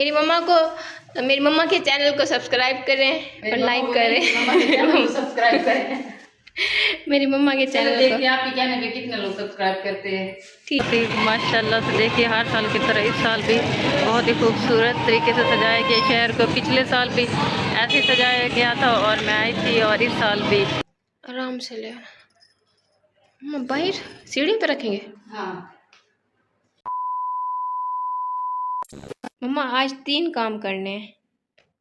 मेरी मम्मा को, मेरी मम्मा के चैनल को सब्सक्राइब करें और लाइक करें। सब्सक्राइब करें मेरी मम्मा के चैनल को। देखिए आपके चैनल पे कितने लोग सब्सक्राइब करते हैं। ठीक है माशाल्लाह से। देखिए हर साल की तरह इस साल भी बहुत ही खूबसूरत तरीके से सजाया गया शहर को। पिछले साल भी ऐसे ही सजाया गया था और मैं आई थी, और इस साल भी। आराम से ले बाहर सीढ़ी पे रखेंगे। हाँ मम्मा आज 3 काम करने हैं।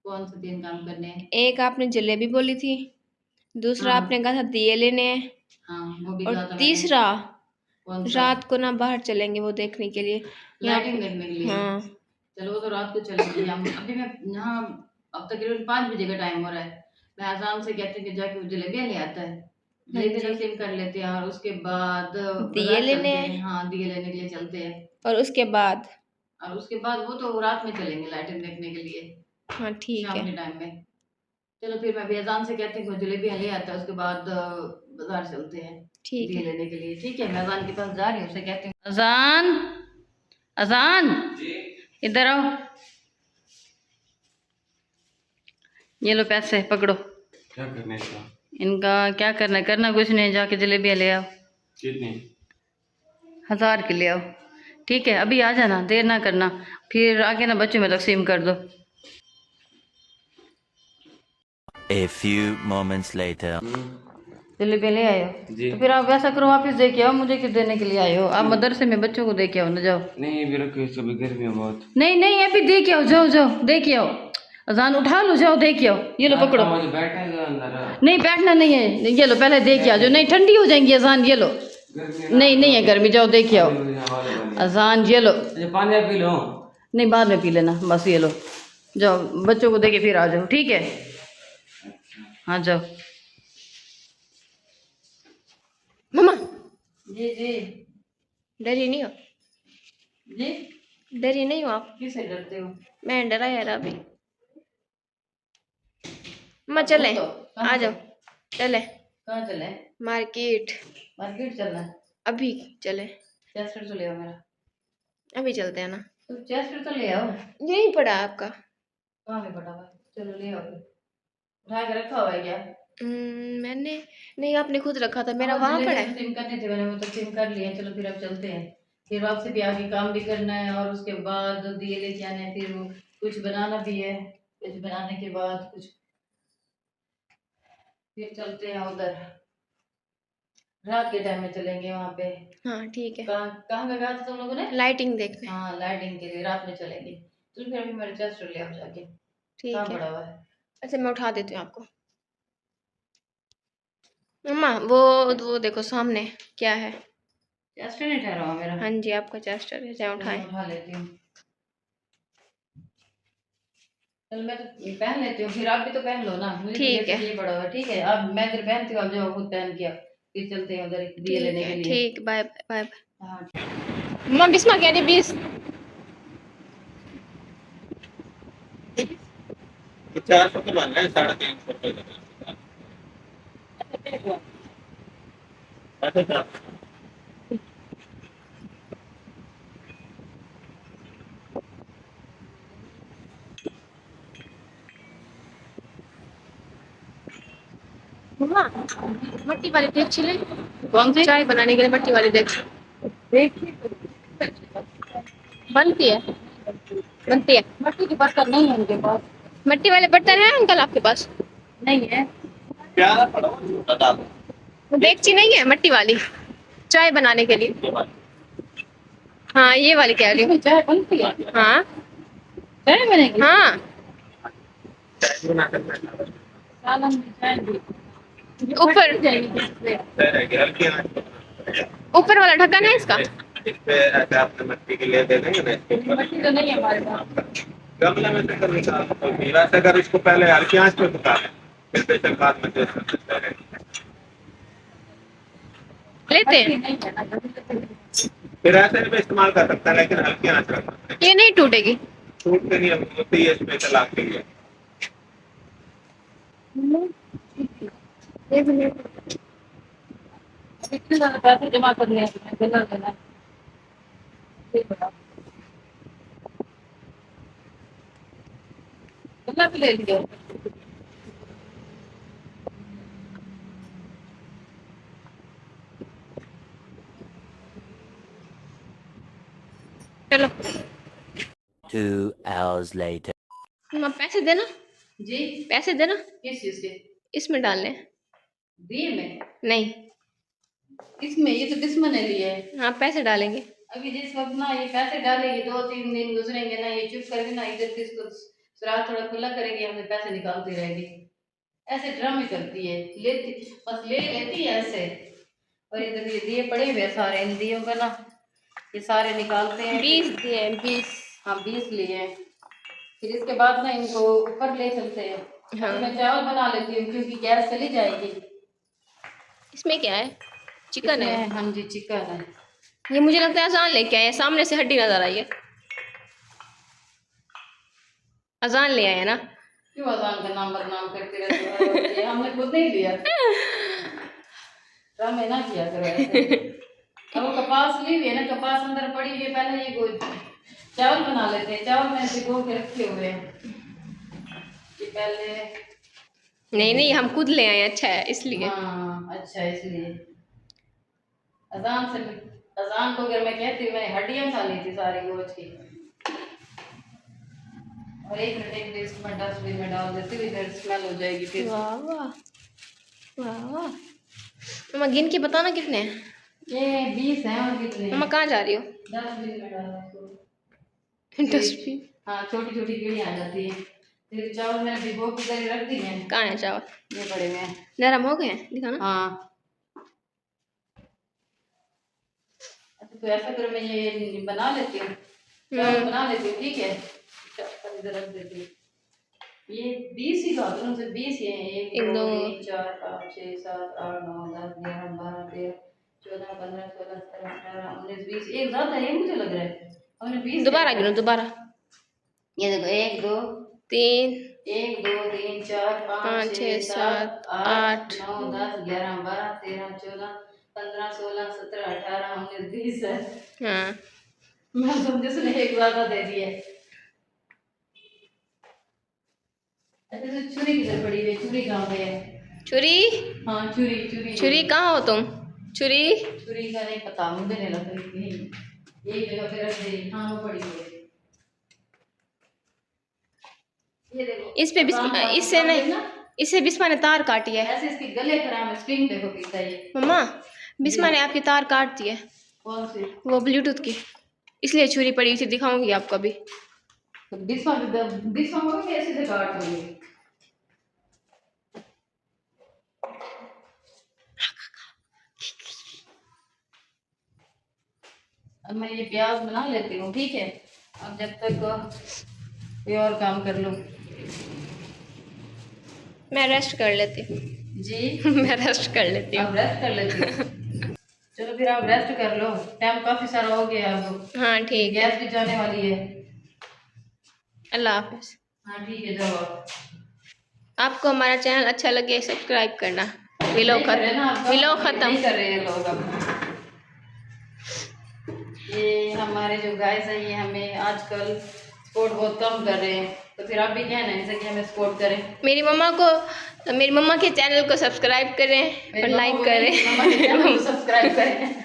कौन से 3 काम करने हैं? एक आपने जलेबी बोली थी, दूसरा हाँ। आपने कहा था दिए लेने हैं, हाँ वो भी और कहा था मैंने। तीसरा कौन सा? रात को ना बाहर चलेंगे वो देखने के लिए, लाइटिंग देखने के लिए। हाँ चलो वो तो रात को चलेंगे। हम अभी मैं यहाँ अब तकरीबन 5 बजे का टाइम हो रहा है। मैं आसाम से कहती हूँ कि जाके वो जलेबियाँ ले आता है, जलेबी तकसीम कर लेते हैं और उसके बाद दिए बाजार लेने चलते हैं। हैं। हाँ दिए लेने के लिए चलते हैं। और उसके बाद वो तो रात में चलेंगे लाइटिंग देखने के लिए, हाँ ठीक शाम है। के टाइम में। चलो फिर मैं भी अजान से कहती हूँ जलेबियाँ ले आता है, उसके बाद बाजार चलते हैं ठीक दिए है। लेने के लिए। ठीक है मैं अजान के पास जा रही हूँ, उसे कहती हूँ अजान अजान इधर आओ, ये लो पैसे पकड़ो। क्या करना है इसका? इनका क्या करना है? करना कुछ नहीं, जाके जलेबियाँ ले आओ। कितनी? 1000 की ले आओ। ठीक है अभी आ जाना, देर ना करना, फिर आगे ना बच्चों में तकसीम कर दो। A few moments later. जलेबियाँ ले आए हो जी। तो फिर आप वैसा करो, वापस दे के आओ। मुझे क्यों देने के लिए आए हो? आप मदरसे में बच्चों को दे के आओ ना, जाओ। नहीं अभी रखो इसको, अभी गर्मी है बहुत। नहीं नहीं अभी दे के आओ, जाओ जाओ दे के आओ। अजान उठा लो, जाओ दे के आओ। ये लो पकड़ो। मुझे बैठा है अंदर। नहीं बैठना नहीं है, ये लो पहले दे के आ जाओ। नहीं ठंडी हो जाएंगी अजान, ये लो। नहीं नहीं है गर्मी, जाओ दे के आओ। अजान ये लो। पानी पी लो। नहीं बाद में पी लेना, बस ये लो, जाओ बच्चों को दे के फिर आ जाओ। ठीक है हाँ जाओ। मम्मा जी जी डरी नहीं हो? जी डरी नहीं हो आप? किससे डरते हो? मैं डरा यार अभी। मम्मा चले, आ जाओ चले कहाँ चले? मार्केट। मार्केट चलना है? अभी चले, चेस्टर तो ले आओ मेरा। अभी चलते हैं ना। तो चेस्टर तो ले आओ। यही पड़ा है आपका। कहाँ में पड़ा हुआ है? चलो ले आओ फिर। उठा के रखा हुआ है क्या? मैंने नहीं, आपने खुद रखा था, मेरा वहाँ पड़ा है। तकसीम करने थे मैंने, वो तकसीम कर लिए। चलो फिर अब चलते हैं, फिर वापसी भी आगे काम भी करना है और उसके बाद दिए लेके आने हैं, फिर वो कुछ बनाना भी है। कुछ बनाने के बाद कुछ फिर चलते हैं उधर, रात के टाइम में चलेंगे वहाँ पे। हाँ ठीक है। कहाँ कहाँ पे गया था तुम लोगों ने? लाइटिंग देखने। हाँ लाइटिंग के लिए रात में चलेंगे। चलो फिर अभी मेरे चेस्टर ले आओ जाके। ठीक कहाँ है। पड़ा हुआ है? अच्छा मैं उठा देती हूँ आपको। मम्मा वो देखो सामने क्या है। चेस्टर नहीं ठहरा हुआ मेरा? हाँ जी आपका चेस्टर है, चाहे उठाए। उठा लेती हूँ। चल मैं तो पहन लेती हूँ, फिर आप भी तो पहन लो ना। मुझे ठीक है। ये बड़ा हुआ ठीक है। अब मैं इधर पहनती हूँ, आप जाओ खुद पहन के आओ, फिर चलते हैं उधर दिए लेने के लिए। ठीक बाय बाय। हाँ मम्मा बिस्मा कह रही 20। 400 का बन रहा है, 350 रुपये। अच्छा मम्मा मट्टी वाली डेगची ले। कौन सी? चाय बनाने के लिए मट्टी वाली डेगची बनती है, बनती है। मट्टी के बर्तन नहीं है उनके पास। मट्टी वाले बर्तन है अंकल आपके पास? नहीं है। प्यारा पड़ा हुआ छोटा डाल। वो डेगची नहीं है मट्टी वाली चाय बनाने के लिए? हाँ ये वाली कह रही हूँ। चाय बनती है? हाँ चाय बनेगी? हाँ सालन में चाय भी ऊपर, ऊपर वाला ढक्कन है इसका? इस पे ऐसे आपने मिट्टी के लिए दे देंगे ना इसके ऊपर। मट्टी तो नहीं है हमारे पास। गमले में से कर निकालना तो गीला से अगर इसको पहले हल्की आंच पे पका लें, फिर प्रेशर बाद में दे सकते हैं। लेते हैं। नहीं है ना, फिर ऐसे भी इस्तेमाल कर सकता है, लेकिन हल्की आंच रखना। ये नहीं टूटेगी? टूट के नहीं होती है स्पेशल आग के लिए। इतने ज्यादा पैसे जमा करने हैं, देना देना। ठीक है। खुला भी ले लियो। चलो 2 hours later. मम्मा पैसे देना, जी पैसे देना, किस चीज के? इसमें डालने हैं। दिए में? नहीं, इसमें ये तो दुश्मन ने लिए है। हाँ पैसे डालेंगे। अभी जिस वक्त ना ये पैसे डालेगी 2-3 दिन गुजरेंगे ना, ये चुप करके ना इधर से इसको सुराख थोड़ा खुला करेगी, हमें पैसे निकालती रहेगी। ऐसे ड्रामे करती है, लेती बस ले लेती है ऐसे। और इधर ये दिए पड़े हुए हैं सारे, इन दियों का ना ये सारे निकालते हैं। 20 दिए हैं, 20। हाँ 20 लिए हैं। फिर इसके बाद ना इनको ऊपर ले चलते हैं। हाँ। मैं चावल बना लेती हूँ क्योंकि गैस चली जाएगी। इसमें क्या है? चिकन है। हाँ जी चिकन है। ये मुझे लगता है अजान लेके आए हैं, सामने से हड्डी नजर आई है। अजान ले आए हैं ना। क्यों अजान का नाम बदनाम करते रहते हो? ये हमने खुद नहीं लिया। ड्रामे ना किया करो ऐसे। अब वो कपास ली हुई है ना, कपास अंदर पड़ी हुई है। पहले ये चावल बना लेते हैं। चावल मैंने भिगो के रखे हुए हैं। ये पहले नहीं नहीं, हम खुद ले आए हैं, अच्छा है इसलिए। हाँ अच्छा इसलिए। अजान को अगर मैं कहती हूँ, मैंने हड्डियां खा ली थी सारी गोश्त की। और 1 मिनट एक इसमें डस्टबिन में डाल देती हूँ, इधर स्मेल हो जाएगी फिर। वाह वाह वाह वाह। मम्मा गिन के बताना कितने हैं। ये 20 हैं और कितने? मम्मा कहाँ जा रही हो? डस्टबिन में डाल इसको। डस्टबिन हाँ छोटी छोटी कीड़ियाँ आ जाती है। फिर चावल मैंने भिगो के इधर रख दिए हैं। कहाँ है चावल? ये पड़े हुए हैं। नरम हो गए हैं, दिखाना। हाँ अच्छा तो ऐसा करो, मैं ये बना लेती हूँ, चावल बना लेती हूँ, ठीक है? चावल इधर रख देती हूँ। ये 20 ही था, दोनों से 20 ही हैं। 1 2 3 4 5 6 7 8 9 10 11 12 13 14 15 16 17 18 19 20। एक ज्यादा है मुझे लग रहा है। हमने 20 दोबारा गिनो, दोबारा। ये देखो 1 2 3 1 2 3 4 5 6 7 8 9 10 11 12 13 14 15 16 17 18 19 20 है। हाँ मैं समझे उसने एक ज्यादा दे दिया। अच्छा तो छुरी किधर पड़ी हुई है? छुरी कहाँ पे है? छुरी? हाँ छुरी छुरी छुरी कहाँ हो तुम? छुरी? छुरी का नहीं पता, मुझे नहीं लग रही कहीं एक जगह पे रख दी। हाँ वो पड़ी हुई है। ये देखो इस पे इससे नहीं, इससे बिस्मा ने तार काटी है। ऐसे इसके गले खराब है। स्ट्रिंग देखो कितना ये। मम्मा बिस्मा ने आपकी तार काट दी है, कौन सी? वो ब्लूटूथ की, इसलिए छुरी पड़ी हुई थी, दिखाऊंगी आपको अभी। तो बिस्मा को भी ऐसे से काट दूंगी। अब मैं ये प्याज बना लेती हूँ, ठीक है? अब जब तक ये और काम कर लूँ। मैं रेस्ट कर लेती हूँ। जी मैं रेस्ट कर लेती हूँ। आप रेस्ट कर लेती हो? चलो फिर आप रेस्ट कर लो, टाइम काफी सारा हो गया आपको। हाँ ठीक है, गैस भी जाने वाली है। अल्लाह हाफिज। हाँ ठीक है जाओ आप। आपको हमारा चैनल अच्छा लगे सब्सक्राइब करना। नहीं कर रहे ना आप, व्लॉग खत्म। नहीं कर रहे हैं लोग अब। ये हमारे जो गाइस हैं ये हमें आजकल सपोर्ट बहुत कम कर रहे हैं, तो फिर आप भी कहना है इनसे कि हमें सपोर्ट करें। मेरी मम्मा के चैनल को सब्सक्राइब करें और लाइक करें। सब्सक्राइब करें।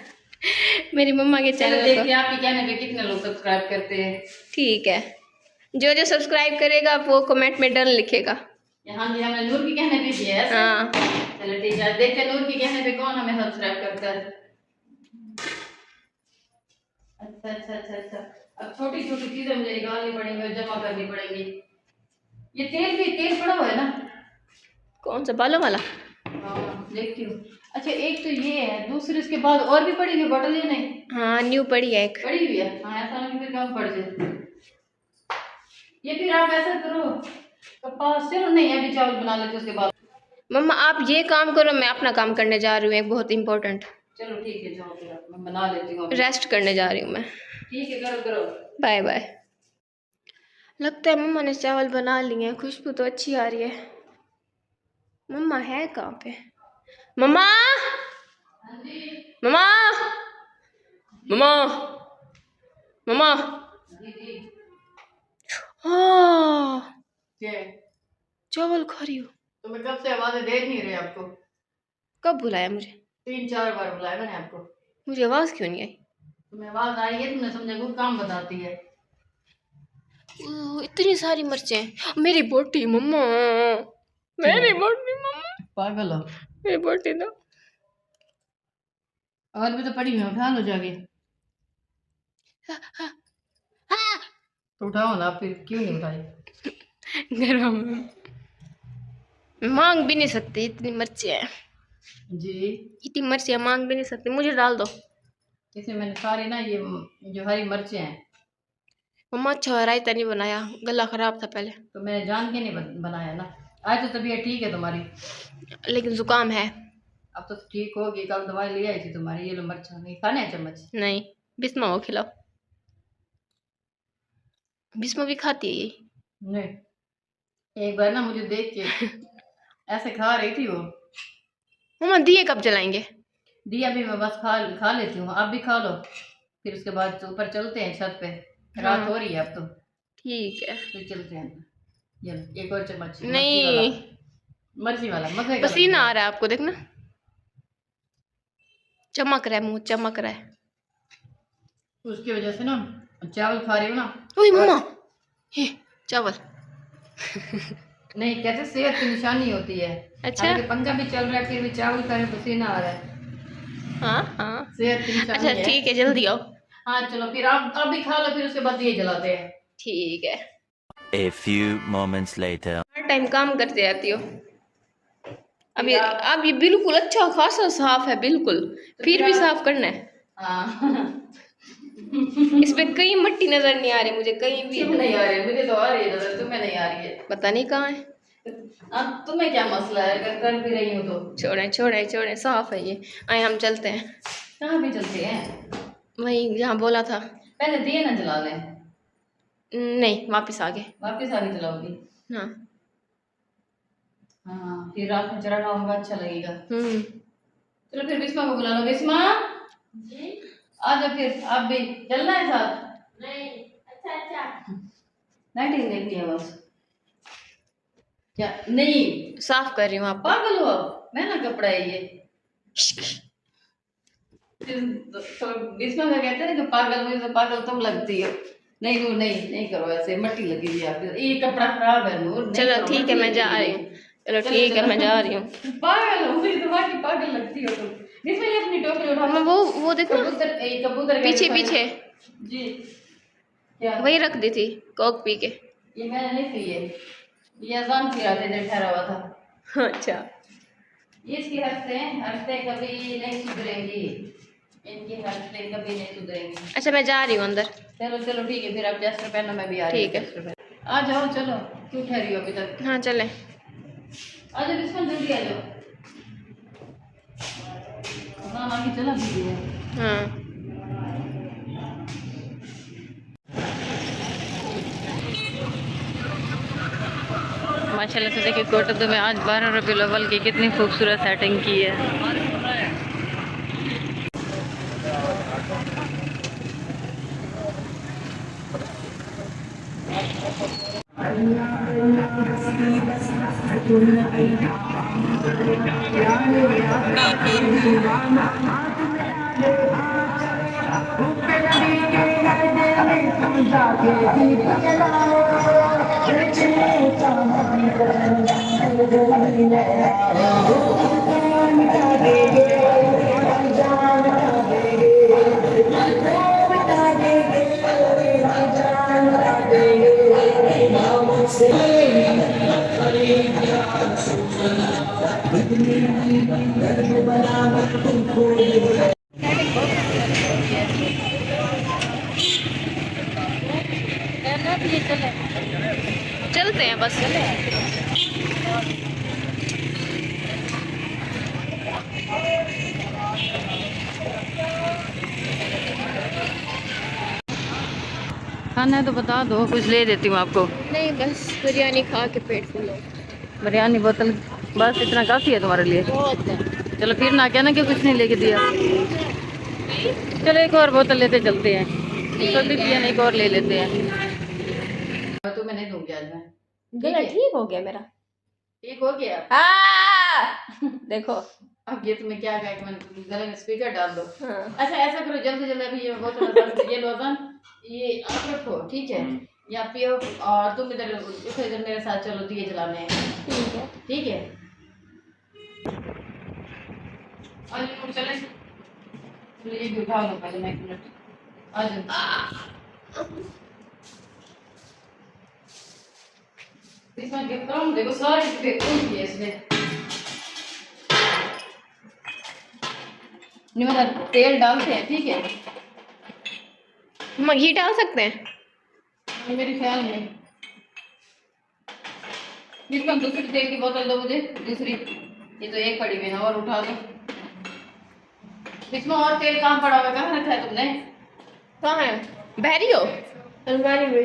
मेरी मम्मा के चलो चैनल को। देखिए आपके कहने पे कितने लोग सब्सक्राइब करते हैं। ठीक है, जो जो सब्सक्राइब करेगा वो कमेंट में डन लिखेगा। यहाँ जी हमने नूर के कहने पे किया है। हाँ चलो ठीक है, देखते हैं नूर के कहने पे कौन हमें सब्सक्राइब करता है। अच्छा अच्छा अच्छा अच्छा। अब छोटी छोटी चीजें मुझे निकालनी पड़ेंगी और जमा करनी पड़ेंगी। ये तेल पड़ा हुआ है ना? कौन सा, बालों वाला? हाँ देखती हूँ। अच्छा एक तो ये है, दूसरे इसके बाद और भी पड़ी हुई बॉटल? ये नहीं हाँ न्यू पड़ी है एक। पड़ी हुई है। हाँ ऐसा ना कि फिर कम पड़ जाए। ये फिर आप ऐसा करो कपास, चलो नहीं अभी चावल बना लेते उसके बाद। मम्मा आप ये काम करो, मैं अपना काम करने जा रही हूँ एक बहुत इम्पोर्टेंट। चलो ठीक है जाओ फिर आप, मैं बना लेती हूँ। रेस्ट करने जा रही हूँ मैं। ठीक है करो करो। Bye bye. लगता है मम्मा ने चावल बना लिए हैं, खुशबू तो अच्छी आ रही है। मम्मा है कहाँ पे? मम्मा मम्मा मम्मा मम्मा। जी जी हाँ क्या है? चावल खा रही हो? तो मैं कब से आवाजें दे नहीं रहे आपको? कब बुलाया मुझे? 3-4 बार बुलाया मैंने आपको। मुझे आवाज क्यों नहीं आई? तुम्हें आवाज आई है, तुमने समझा कोई काम बताती है। इतनी सारी मिर्चें। मेरी बोटी मम्मा, मेरी बोटी मम्मा, पागल हो। मेरी बोटी दो। और भी तो पड़ी हुई, उठा लो जाके। तो उठाओ ना, फिर क्यों नहीं उठाई? गरम मांग भी नहीं सकती, इतनी मिर्ची है। जी, इतनी मिर्ची मांग भी नहीं सकती, मुझे डाल दो। इसमें मैंने सारी ना ये जो हरी मिर्चें हैं, मम्मा अच्छा रायता नहीं बनाया, गला खराब था पहले। तो मैंने जान के नहीं बनाया ना। आज तो तबीयत ठीक है तुम्हारी, लेकिन जुकाम है। अब तो ठीक होगी। कल दवाई ले आई थी तुम्हारी। ये लो मिर्चा, नहीं खाने हैं चम्मच? नहीं, बिस्मा को खिलाओ। बिस्मा भी खाती है ये। नहीं, एक बार ना मुझे देख के ऐसे खा रही थी वो। मम्मा दिए कब जलाएंगे? दिया भी मैं बस खा लेती हूँ, आप भी खा लो। फिर उसके बाद ऊपर चलते हैं छत पे, रात हो रही है अब तो। ठीक है। फिर चलते हैं। ये लो, एक और चम्मच नहीं, मिर्ची वाला मजे का पसीना लगेगा। आ रहा है आपको, देखना चमक रहा है, मुंह चमक रहा है। उसकी वजह से ना चावल खा रही हूँ ना। ओए मम्मा, ये चावल। नहीं, कहते सेहत की निशानी होती है। अच्छा। हालांकि पंखा भी चल रहा है, फिर भी चावल खा रहे, पसीना आ रहा है। हाँ हाँ, सेहत की निशानी अच्छा है। ठीक है, जल्दी आओ। हाँ चलो, फिर आप भी खा लो, फिर उसके बाद ये जलाते हैं। ठीक है। A few moments later. Her time काम करते रहती हो। अब ये बिल्कुल अच्छा खासा साफ है, बिल्कुल। फिर भी साफ करना है। हाँ। इस पे कहीं मट्टी नजर नहीं आ रही मुझे, कहीं भी क्यों नहीं आ रही? मुझे तो आ रही है नजर, तुम्हें नहीं आ रही है। पता नहीं कहाँ है। अब तुम्हें क्या मसला है? अगर कर भी रही हूँ तो छोड़े छोड़े छोड़े, साफ है ये। आए हम चलते हैं कहाँ भी चलते हैं। वहीं जहाँ बोला था। पहले दिए ना जला लें। नहीं, वापस आगे। वापिस आगे जलाओगी? हाँ। हाँ, फिर रात में चढ़ाना होगा, अच्छा लगेगा। हम्म। चलो फिर बिस्मा को बुला लो। बिस्मा आ जाओ, फिर आप भी चलना है साथ। नहीं, अच्छा लाइटिंग देखनी है बस। क्या नहीं? साफ कर रही हूँ आप। पागल हो, मैं ना कपड़ा है ये। तो बिस्मा का कहते हैं ना कि पागल, मुझे तो पागल तुम लगती हो। नहीं नूर, नहीं करो ऐसे, मट्टी लगी हुई है आपकी। ये कपड़ा खराब है नूर। चलो ठीक है, मैं जा रही हूँ। चलो ठीक है, मैं जा रही हूँ। पागल हो, मुझे तो बाकी पागल लगती हो तुम। बिस्मा ये अपनी टोकरी उठा। मैं वो देखो कबूतर पीछे पीछे जी। क्या? वही रख दी थी कोक पी के। ये मैंने नहीं पी है, ये अजान की रात इधर ठहरा हुआ था। अच्छा। ये इसकी हरकतें कभी नहीं सुधरेंगी। इनकी हरकतें कभी नहीं सुधरेंगी। अच्छा, मैं जा रही हूँ अंदर। चलो ठीक है, फिर आप जैसे पहनो, मैं भी आ रही हूँ। ठीक है। आ जाओ, चलो। क्यों ठहरी हो अभी तक? हाँ चलें। आ जाओ बिस्मा, जल्दी आ जाओ। अजान आगे चला भी है। हाँ। माशाल्लाह से देखिए कोटद्दू में आज 12 रबीउल अव्वल की कितनी खूबसूरत सेटिंग की है। चलते हैं बस। खाना है तो बता दो, कुछ ले देती हूँ आपको। नहीं, बस बिरयानी खा के पेट फुल हो। बिरयानी बोतल बस इतना काफ़ी है तुम्हारे लिए? बहुत है। चलो फिर ना कहना कि कुछ नहीं लेके दिया। चलो एक और बोतल लेते चलते हैं। कभी पिया नहीं, एक और ले लेते हैं। तुम्हें नहीं दूंगी आज मैं। गला ठीक हो गया मेरा। ठीक हो गया। देखो। अब ये तुम्हें क्या कहा कि मैंने गले में स्पीकर डाल दो। हाँ। अच्छा ऐसा करो जल्दी जल्दी, अभी ये बोतल रख दो, ये लोजन ये आप रखो, ठीक है, या पियो, और तुम इधर उठो, इधर मेरे साथ चलो, दिए जलाने हैं। ठीक है। ठीक है, और ये चले, ये भी उठा लो पहले, मैं 1 मिनट आ जाओ। इसमें कितना देखो सारे उठ गए इसने। निम्न तेल डालते हैं, ठीक है, घी डाल सकते हैं। मेरे ख्याल में इसमें दूसरी तेल की बोतल दो मुझे, दूसरी, ये तो एक पड़ी हुई है, और उठा दो। इसमें और तेल कहाँ पड़ा हुआ है, कहाँ रखा है तुमने? कहाँ है? बहरी हो अलमारी में।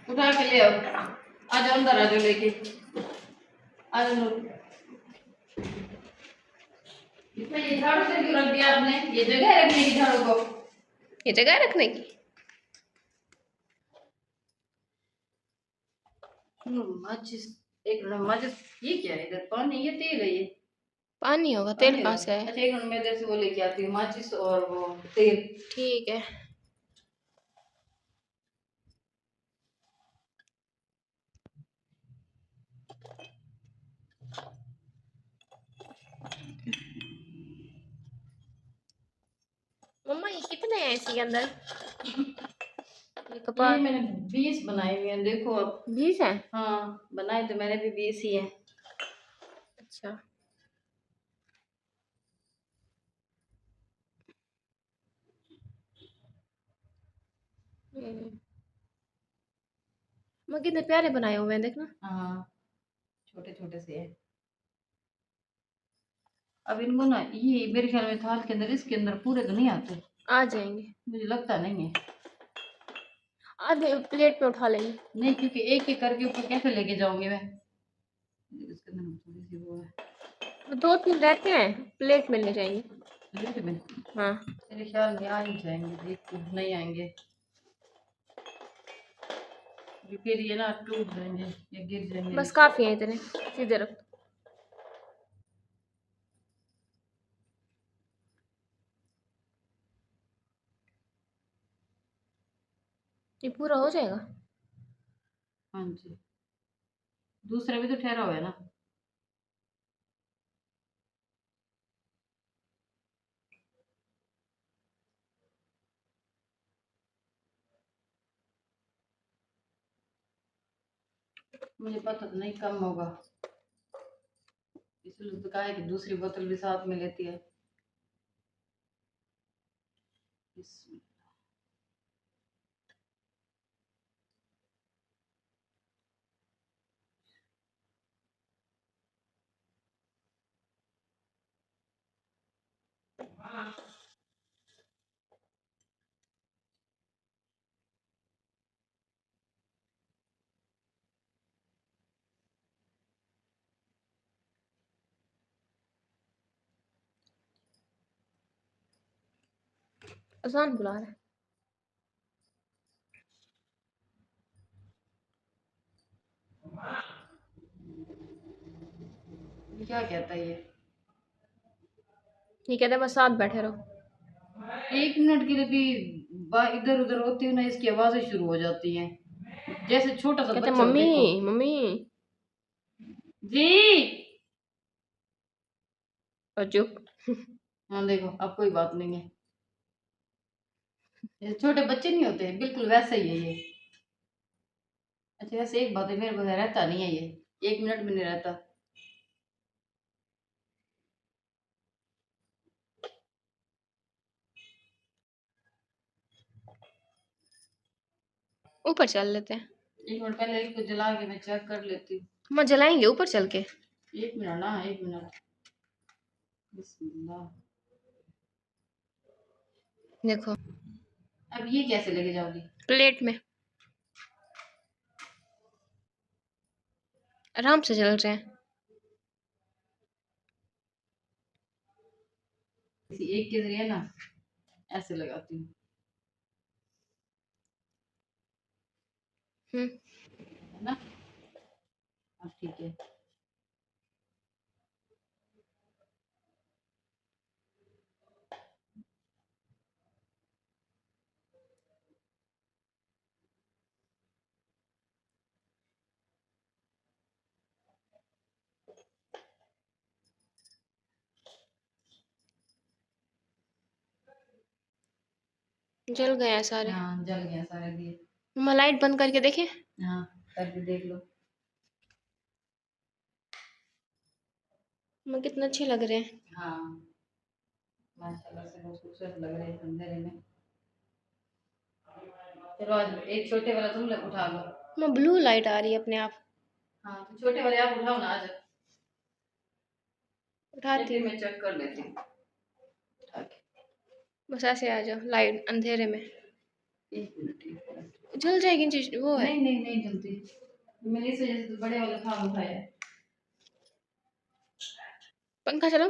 उठा के ले आओ, आ जाओ अंदर, आ जाओ लेके आ जाओ। इसमें ये झाड़ू से क्यों रख दिया आपने? ये जगह है रखने की झाड़ू को? ये जगह रखने की? माचिस, एक मिनट, माचिस ये क्या है इधर? पानी, ये तेल है ये? पानी होगा, तेल कहाँ से है? अच्छा एक मिनट, मैं इधर से वो लेके आती हूँ, माचिस और वो तेल। ठीक है। मम्मा ये कितने हैं इसके अंदर? ये ये कपास मैंने 20 बनाए हुए हैं, देखो अब। 20 है? हाँ बनाए तो मैंने भी 20 ही है। अच्छा। मम्मा कितने प्यारे बनाए हुए हैं, देखना। हाँ छोटे छोटे से है। अब इनको ना, ये मेरे ख्याल में थाल के अंदर, इसके अंदर पूरे तो नहीं आते, आ जाएंगे, मुझे लगता नहीं है। आधे प्लेट में उठा लेंगे। नहीं, क्योंकि एक एक करके ऊपर कैसे लेके जाऊंगी मैं? इसके अंदर थोड़ी सी वो है, 2-3 रहते हैं, प्लेट में ले जाएंगे। प्लेट में हाँ। मेरे ख्याल में आ ही जाएंगे, देख नहीं आएंगे, फिर ये ना टूट जाएंगे या गिर जाएंगे। बस काफी है इतने, सीधे रख। ये पूरा हो जाएगा? हाँ जी, दूसरा भी तो ठहरा हुआ है ना। मुझे पता तो नहीं कम होगा, इसलिए तो कहा है कि दूसरी बोतल भी साथ में लेती है। आसान बुला रहा है। क्या कहता है ये कहते हैं बस साथ बैठे रहो। 1 मिनट के लिए भी इधर उधर होती है ना, इसकी आवाजें शुरू हो जाती हैं, जैसे छोटा सा कहते हैं बच्चा। मम्मी देखो मम्मी जी, और चुप। हाँ देखो अब कोई बात नहीं है, ये छोटे बच्चे नहीं होते, बिल्कुल वैसे ही है ये। अच्छा वैसे एक बात है, मेरे को रहता नहीं है ये, 1 मिनट भी नहीं रहता। ऊपर चल लेते हैं। 1 मिनट पहले इसको जला के मैं चेक कर लेती हूँ। हम जलाएंगे ऊपर चल के। 1 मिनट ना, 1 मिनट, बिस्मिल्लाह। देखो अब ये कैसे लेके जाओगी? प्लेट में आराम से चल रहे हैं। किसी एक के जरिए ना ऐसे लगाती हूँ, है ना। अब ठीक है। जल गए हैं सारे। हाँ जल गया सारे दिए। मम्मा लाइट बंद करके देखें। हाँ करके देख लो। मम्मा कितने अच्छे लग रहे हैं। हाँ माशाल्लाह से बहुत खूबसूरत लग रहे हैं अंधेरे में। चलो आज एक छोटे वाला तुम लोग उठा लो। मम्मा ब्लू लाइट आ रही है अपने आप। हाँ तो छोटे वाले आप उठाओ ना आज। उठाती फिर हूँ। मैं चेक कर लेती हूँ उठा के। बस ऐसे आ जाओ लाइट अंधेरे में। एक मिनट। जल जाएगी वो है। नहीं नहीं नहीं जल्दी। मैंने इस वजह से तो बड़े वाला था उठाया है। पंखा चलो।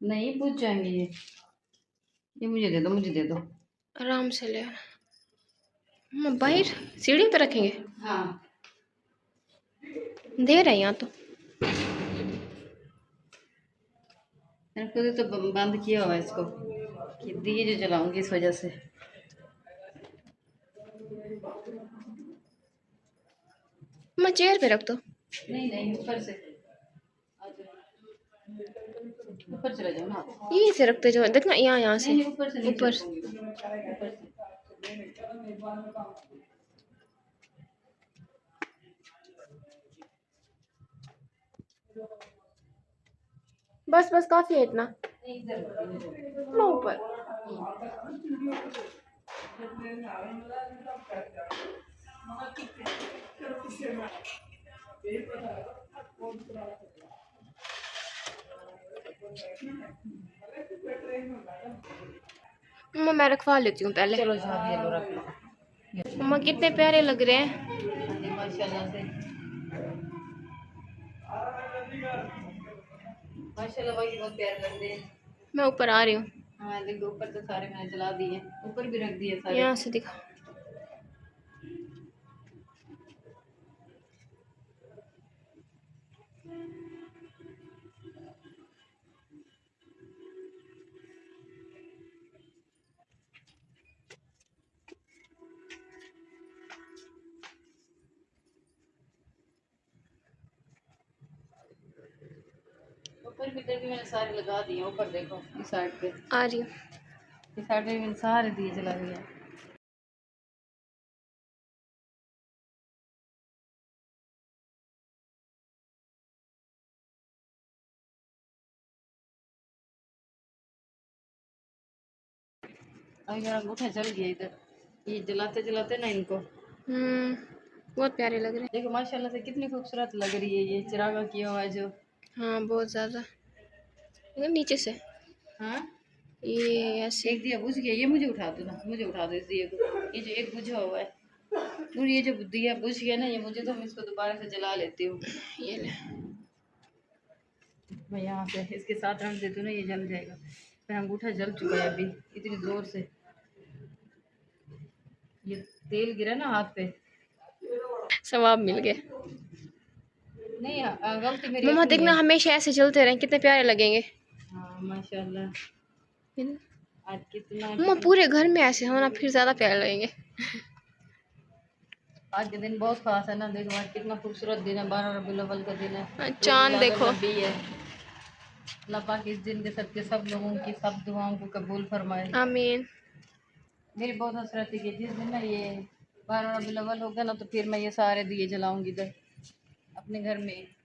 नहीं पूछ जाएंगे ये मुझे दे दो, मुझे दे दो। आराम से ले। मम्मा बाहर सीढ़ी पे रखेंगे। हाँ दे रहे हैं यहाँ तो। मैंने खुद तो बंद किया हुआ है इसको कि दिए जो जलाऊंगी इस वजह से। मम्मा चेयर पे रख दो। नहीं नहीं ऊपर से ऊपर चले जाओ ना। यहीं से रखते जाओ देखना यहाँ से। नहीं ऊपर से नहीं ऊपर रखूंगी। ऊपर से। बस बस काफी है इतना। नहीं इधर मम्मा ऊपर। मम्मा मैं रखवा लेती हूँ पहले। चलो साहब ये लो रख लो। मम्मा कितने प्यारे लग रहे हैं। हाँ जी, माशाल्लाह से माशाल्लाह बाकी बहुत प्यारे लग रहे हैं। मैं ऊपर आ रही हूँ। हाँ देखो ऊपर तो सारे मैंने जला दिए, ऊपर भी रख दिए सारे। यहाँ से दिखा। ऊपर भी इधर भी मैंने सारे लगा दिए। ऊपर देखो इस साइड पे, आ रही हूँ। इस साइड पे मैंने सारे दिए जला दिए। अब मेरा अंगूठा जल गया इधर, ये जलाते जलाते ना इनको। बहुत प्यारे लग रहे हैं। देखो माशाल्लाह से कितनी खूबसूरत लग रही है ये चिरागा किया हुआ है जो। हाँ बहुत ज्यादा। नीचे से हाँ ये ऐसे। एक दिया बुझ गया, ये मुझे उठा दो ना, मुझे उठा दो इस दिए को। ये जो एक बुझा हुआ है और ये जो दिया बुझ गया ना ये मुझे, तो मैं इसको दोबारा से जला लेती हूँ। ये ले। मैं यहाँ से इसके साथ रख देती हूँ ना, ये जल जाएगा। मेरा अंगूठा जल चुका है अभी इतनी जोर से। ये तेल गिरा ना हाथ पे। सवाब मिल गए। नहीं गलती मेरी मम्मा अपनी देखना है। हमेशा ऐसे चलते रहें कितने प्यारे लगेंगे। हाँ माशाल्लाह आज कितना मम्मा पूरे घर में ऐसे होना फिर ज्यादा प्यारे लगेंगे। आज के दिन बहुत खास है ना। देखो आज कितना खूबसूरत दिन है, 12 रबीउल अव्वल का दिन है। चांद देखो। नबी है। अल्लाह पाक इस दिन के सबके सब लोगों की सब दुआओं को कबूल फरमाए। आमीन। मेरी बहुत हसरत है कि जिस दिन ना ये 12 रबीउल अव्वल होगा ना तो फिर मैं ये सारे दिए जलाऊंगी इधर अपने घर में।